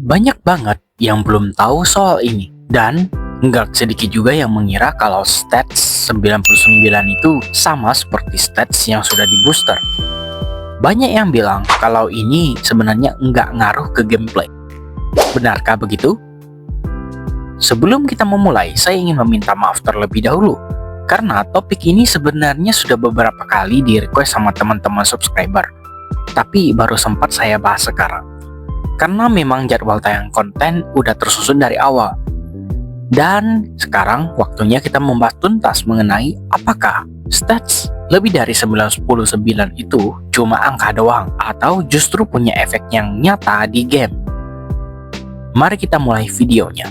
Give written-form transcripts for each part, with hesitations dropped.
Banyak banget yang belum tahu soal ini, dan nggak sedikit juga yang mengira kalau stats 99 itu sama seperti stats yang sudah di booster. Banyak yang bilang kalau ini sebenarnya nggak ngaruh ke gameplay. Benarkah begitu? Sebelum kita memulai, saya ingin meminta maaf terlebih dahulu, karena topik ini sebenarnya sudah beberapa kali di request sama teman-teman subscriber, tapi baru sempat saya bahas sekarang. Karena memang jadwal tayang konten udah tersusun dari awal. Dan sekarang waktunya kita membahas tuntas mengenai apakah stats lebih dari 999 itu cuma angka doang atau justru punya efek yang nyata di game. Mari kita mulai videonya.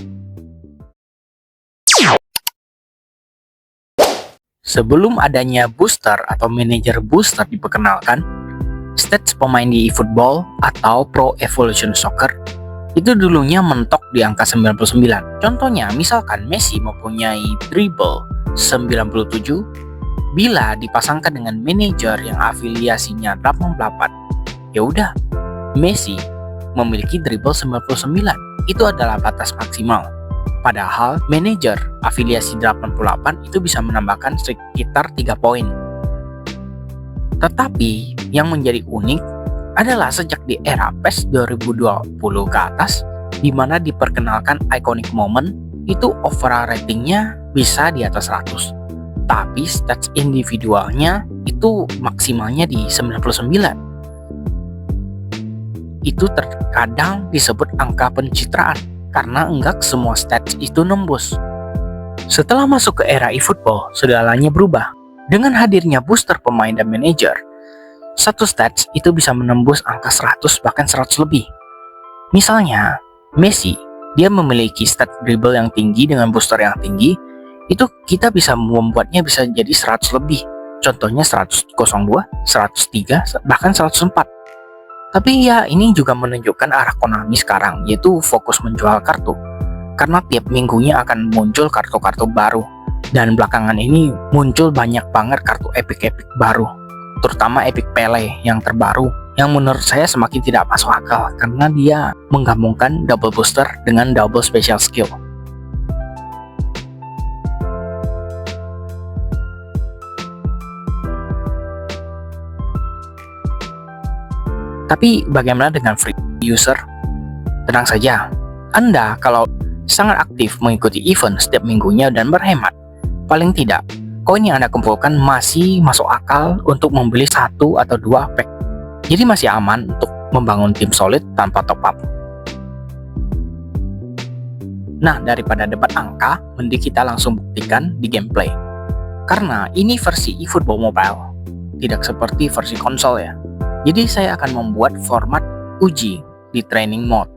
Sebelum adanya booster atau manajer booster diperkenalkan, stats pemain di eFootball atau Pro Evolution Soccer itu dulunya mentok di angka 99. Contohnya, misalkan Messi mempunyai dribble 97, bila dipasangkan dengan manajer yang afiliasinya 88, ya udah, Messi memiliki dribble 99. Itu adalah batas maksimal. Padahal manajer afiliasi 88 itu bisa menambahkan sekitar 3 poin. Tetapi yang menjadi unik adalah sejak di era PES 2020 ke atas, di mana diperkenalkan iconic moment, itu overall ratingnya bisa di atas 100. Tapi stats individualnya itu maksimalnya di 99. Itu terkadang disebut angka pencitraan, karena enggak semua stats itu nembus. Setelah masuk ke era eFootball, segalanya berubah. Dengan hadirnya booster pemain dan manajer, satu stats itu bisa menembus angka 100 bahkan 100 lebih. Misalnya, Messi, dia memiliki stat dribble yang tinggi dengan booster yang tinggi, itu kita bisa membuatnya bisa jadi 100 lebih. Contohnya 102, 103, bahkan 104. Tapi ya, ini juga menunjukkan arah Konami sekarang, yaitu fokus menjual kartu. Karena tiap minggunya akan muncul kartu-kartu baru. Dan belakangan ini muncul banyak banget kartu epic-epic baru. Terutama Epic Pele yang terbaru, yang menurut saya semakin tidak masuk akal karena dia menggabungkan double booster dengan double special skill. Tapi bagaimana dengan free user? Tenang saja, Anda kalau sangat aktif mengikuti event setiap minggunya dan berhemat, paling tidak, koin yang Anda kumpulkan masih masuk akal untuk membeli 1 atau 2 pack. Jadi masih aman untuk membangun tim solid tanpa top up. Nah, daripada debat angka, mending kita langsung buktikan di gameplay. Karena ini versi eFootball Mobile, tidak seperti versi konsol ya. Jadi saya akan membuat format uji di training mode.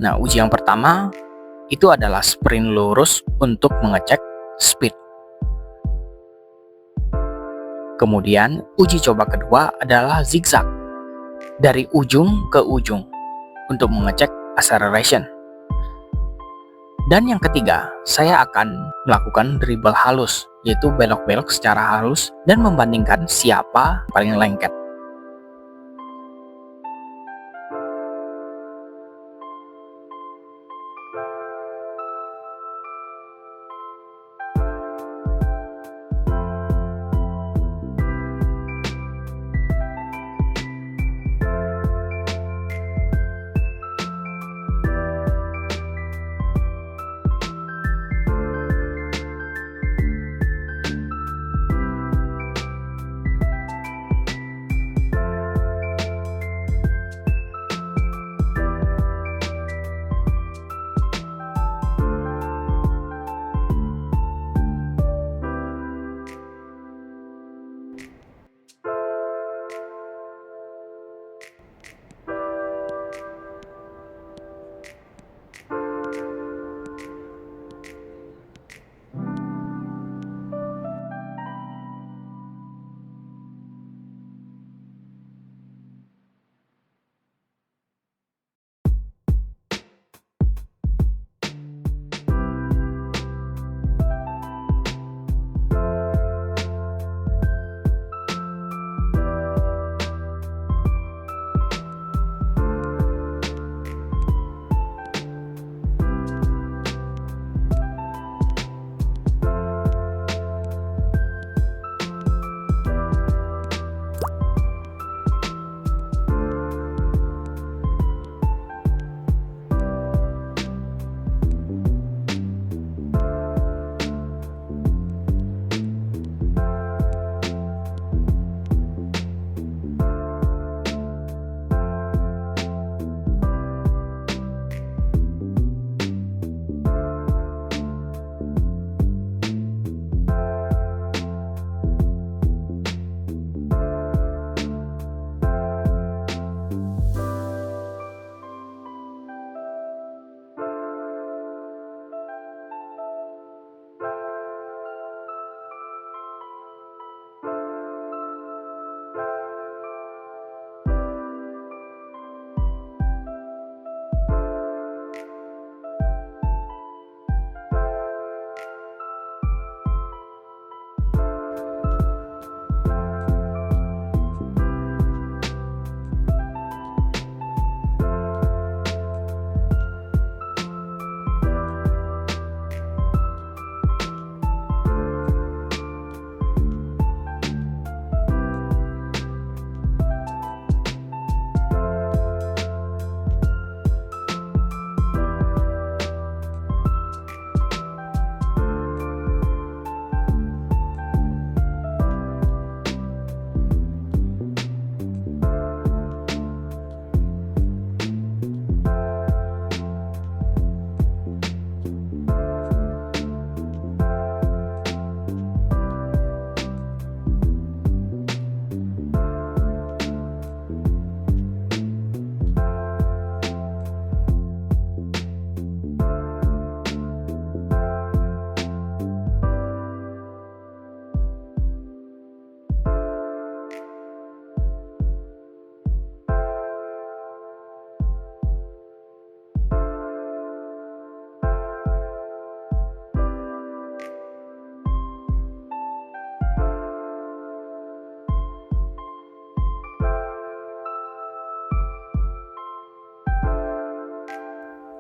Nah, uji yang pertama itu adalah sprint lurus untuk mengecek speed. Kemudian uji coba kedua adalah zigzag dari ujung ke ujung untuk mengecek acceleration. Dan yang ketiga, saya akan melakukan dribble halus, yaitu belok-belok secara halus dan membandingkan siapa paling lengket.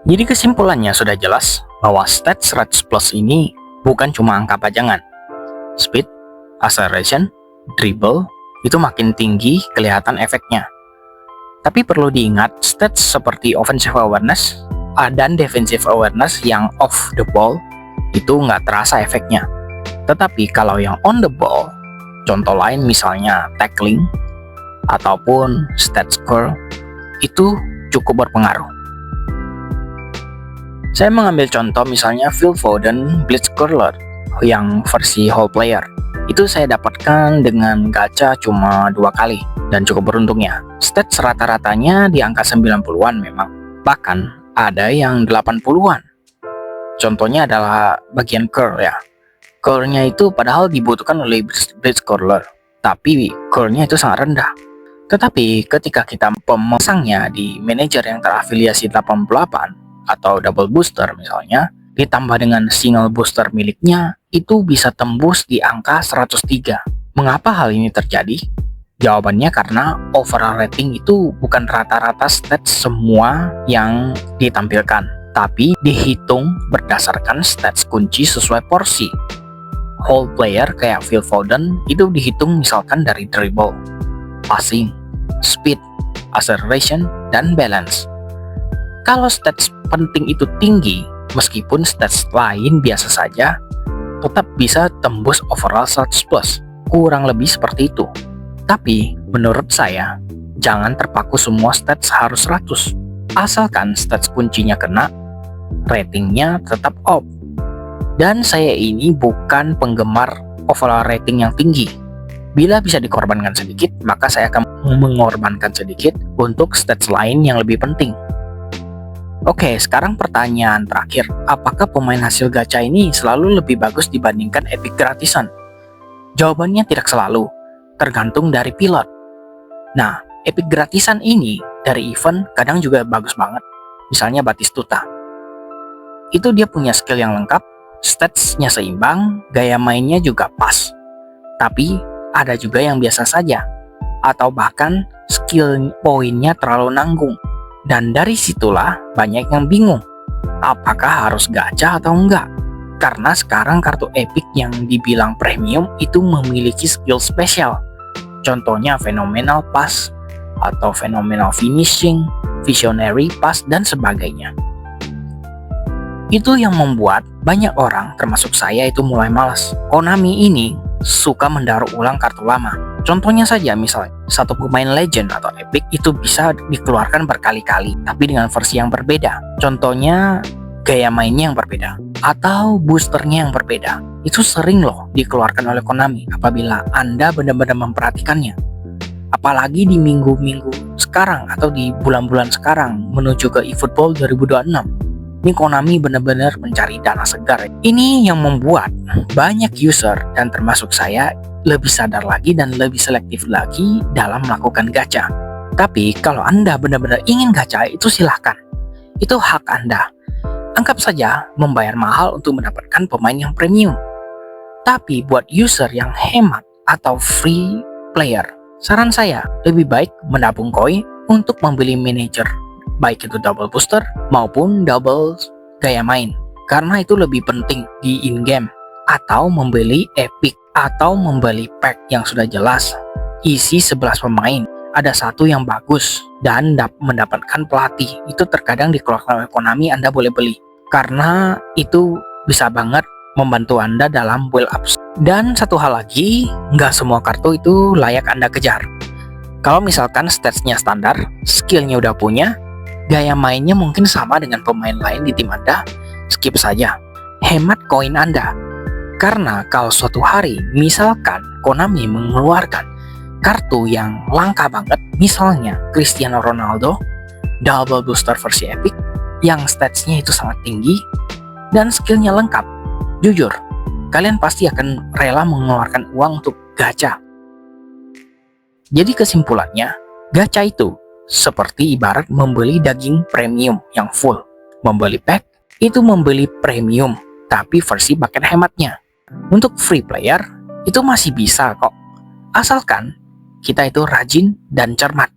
Jadi kesimpulannya sudah jelas bahwa stats 100 plus ini bukan cuma angka pajangan. Speed, acceleration, dribble, itu makin tinggi kelihatan efeknya. Tapi perlu diingat, stats seperti offensive awareness dan defensive awareness yang off the ball itu nggak terasa efeknya. Tetapi kalau yang on the ball, contoh lain misalnya tackling ataupun stat score, itu cukup berpengaruh. Saya mengambil contoh misalnya Phil Foden Blitzcaller yang versi whole player. Itu saya dapatkan dengan gacha cuma 2 kali dan cukup beruntungnya. Stats rata-ratanya di angka 90-an memang. Bahkan ada yang 80-an. Contohnya adalah bagian curl ya. Curl-nya itu padahal dibutuhkan oleh Blitzcaller, tapi curl-nya itu sangat rendah. Tetapi ketika kita pemasangnya di manajer yang terafiliasi 88 atau double booster misalnya, ditambah dengan single booster miliknya, itu bisa tembus di angka 103. Mengapa hal ini terjadi? Jawabannya karena overall rating itu bukan rata-rata stats semua yang ditampilkan, tapi dihitung berdasarkan stats kunci sesuai porsi. Whole player kayak Phil Foden itu dihitung misalkan dari dribble, passing, speed, acceleration, dan balance. Kalau stats penting itu tinggi, meskipun stats lain biasa saja, tetap bisa tembus overall 100 plus. Kurang lebih seperti itu. Tapi, menurut saya, jangan terpaku semua stats harus 100. Asalkan stats kuncinya kena, ratingnya tetap up. Dan saya ini bukan penggemar overall rating yang tinggi. Bila bisa dikorbankan sedikit, maka saya akan mengorbankan sedikit untuk stats lain yang lebih penting. Oke, sekarang pertanyaan terakhir. Apakah pemain hasil gacha ini selalu lebih bagus dibandingkan epic gratisan? Jawabannya tidak selalu, tergantung dari pilot. Nah, epic gratisan ini dari event kadang juga bagus banget. Misalnya Batistuta. Itu dia punya skill yang lengkap, statsnya seimbang, gaya mainnya juga pas. Tapi ada juga yang biasa saja, atau bahkan skill poinnya terlalu nanggung. Dan dari situlah banyak yang bingung, apakah harus gacha atau enggak? Karena sekarang kartu epic yang dibilang premium itu memiliki skill spesial. Contohnya Phenomenal Pass, atau Phenomenal Finishing, Visionary Pass, dan sebagainya. Itu yang membuat banyak orang, termasuk saya, itu mulai malas. Konami ini suka mendaur ulang kartu lama. Contohnya saja misalnya, satu pemain legend atau epic itu bisa dikeluarkan berkali-kali, tapi dengan versi yang berbeda. Contohnya, gaya mainnya yang berbeda, atau boosternya yang berbeda. Itu sering loh dikeluarkan oleh Konami apabila Anda benar-benar memperhatikannya. Apalagi di minggu-minggu sekarang atau di bulan-bulan sekarang menuju ke eFootball 2026. Ini Konami benar-benar mencari dana segar. Ini yang membuat banyak user dan termasuk saya lebih sadar lagi dan lebih selektif lagi dalam melakukan gacha. Tapi kalau Anda benar-benar ingin gacha, itu silahkan. Itu hak Anda. Anggap saja membayar mahal untuk mendapatkan pemain yang premium. Tapi buat user yang hemat atau free player, saran saya lebih baik menabung koin untuk membeli manager, baik itu double booster maupun double gaya main, karena itu lebih penting di in-game. Atau membeli epic, atau membeli pack yang sudah jelas isi 11 pemain, ada satu yang bagus dan mendapatkan pelatih. Itu terkadang dikeluarkan oleh Konami, Anda boleh beli karena itu bisa banget membantu Anda dalam build up. Dan satu hal lagi, nggak semua kartu itu layak Anda kejar. Kalau misalkan statsnya standar, skillnya udah punya, gaya mainnya mungkin sama dengan pemain lain di tim Anda, skip saja. Hemat koin Anda. Karena kalau suatu hari, misalkan Konami mengeluarkan kartu yang langka banget, misalnya Cristiano Ronaldo, double booster versi epic, yang statsnya itu sangat tinggi, dan skillnya lengkap, jujur, kalian pasti akan rela mengeluarkan uang untuk gacha. Jadi kesimpulannya, gacha itu seperti ibarat membeli daging premium yang full. Membeli pack, itu membeli premium, tapi versi paket hematnya. Untuk free player, itu masih bisa kok. Asalkan kita itu rajin dan cermat.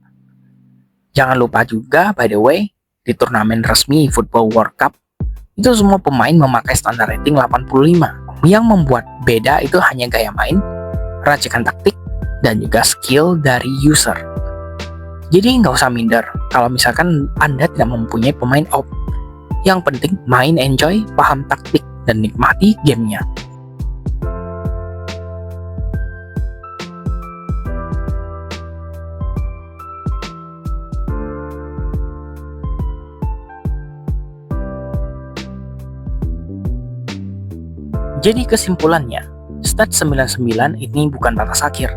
Jangan lupa juga, by the way, di turnamen resmi Football World Cup, itu semua pemain memakai standar rating 85. Yang membuat beda itu hanya gaya main, racikan taktik, dan juga skill dari user. Jadi nggak usah minder kalau misalkan Anda tidak mempunyai pemain op. Yang penting main enjoy, paham taktik, dan nikmati gamenya. Jadi kesimpulannya, stats 99 ini bukan batas akhir.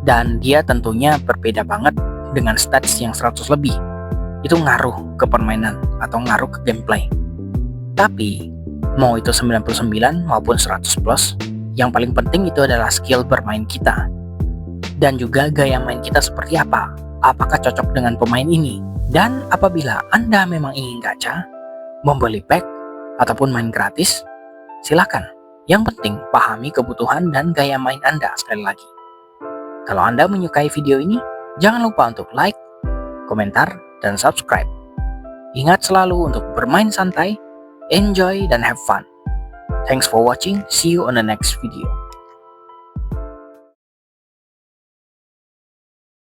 Dan dia tentunya berbeda banget dengan stats yang 100 lebih. Itu ngaruh ke permainan atau ngaruh ke gameplay. Tapi, mau itu 99 maupun 100 plus, yang paling penting itu adalah skill bermain kita. Dan juga gaya main kita seperti apa. Apakah cocok dengan pemain ini? Dan apabila Anda memang ingin gacha, membeli pack, ataupun main gratis, silakan. Yang penting pahami kebutuhan dan gaya main Anda sekali lagi. Kalau Anda menyukai video ini, jangan lupa untuk like, komentar, dan subscribe. Ingat selalu untuk bermain santai, enjoy, dan have fun. Thanks for watching. See you on the next video.